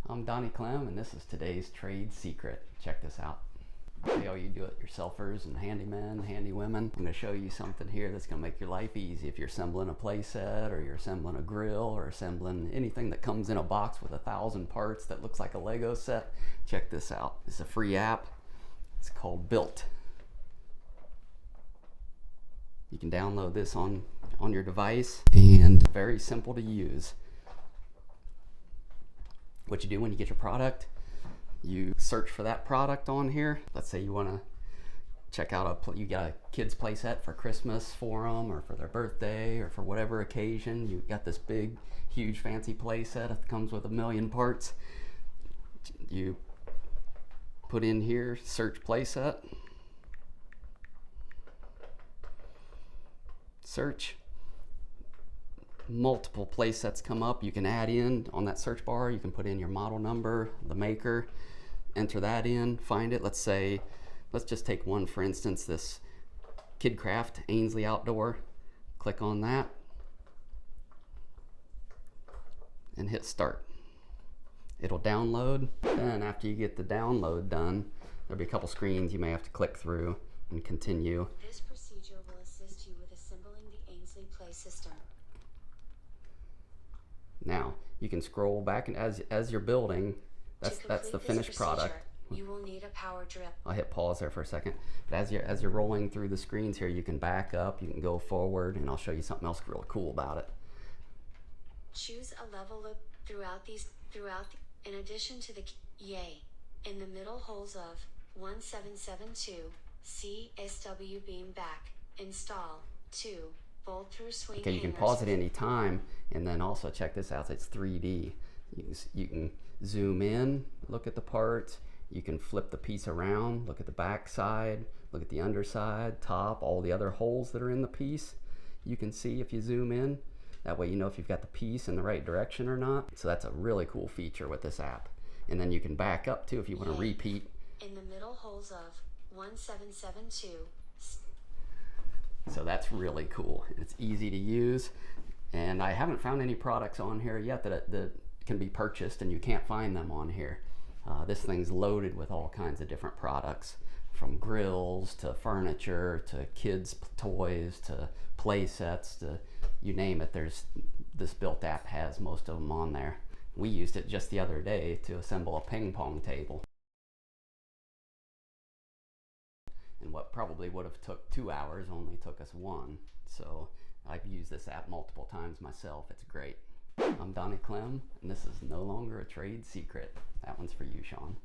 I'm Clem, and this is today's trade secret. Check this out. Hey, all you do-it-yourselfers and handymen, handy women, I'm going to show you something here that's going to make your life easy. If you're assembling a play set, or you're assembling a grill, or assembling anything that comes in a box with 1,000 parts that looks like a Lego set, check this out. It's a free app. It's called Built. You can download this on your device, and very simple to use. What you do when you get your product, you search for that product on here. Let's say you want to check out you got a kid's play set for Christmas for them, or for their birthday, or for whatever occasion. You got this big, huge, fancy play set that comes with 1,000,000 parts. You put in here, search play set, search. Multiple play sets come up. You can add in on that search bar. You can put in your model number, the maker, enter that in, find it. Let's just take one for instance, this Kidcraft Ainsley Outdoor. Click on that and hit start. It'll download. Then after you get the download done, there'll be a couple screens you may have to click through and continue. This procedure will assist you with assembling the Ainsley Play System. Now you can scroll back, and as you're building, that's the finished product. You will need a power drip. I'll hit pause there for a second. But as you're rolling through the screens here, you can back up, you can go forward, and I'll show you something else really cool about it. Choose a level loop in addition to the in the middle holes of 1772 CSW beam back. Install 2 bolt through swing. Okay, you can pause at any time, and then also check this out. It's 3D. You can zoom in, look at the parts. You can flip the piece around, look at the back side, look at the underside, top, all the other holes that are in the piece. You can see if you zoom in. That way you know if you've got the piece in the right direction or not. So that's a really cool feature with this app. And then you can back up too if you want to repeat. In the middle holes of 1772. So that's really cool. It's easy to use, and I haven't found any products on here yet that can be purchased, and you can't find them on here. This thing's loaded with all kinds of different products, from grills to furniture to kids' toys to play sets to you name it. This Built app has most of them on there. We used it just the other day to assemble a ping pong table. And what probably would have took 2 hours only took us 1. So I've used this app multiple times myself. It's great. I'm Clem, and this is no longer a trade secret. That one's for you, Sean.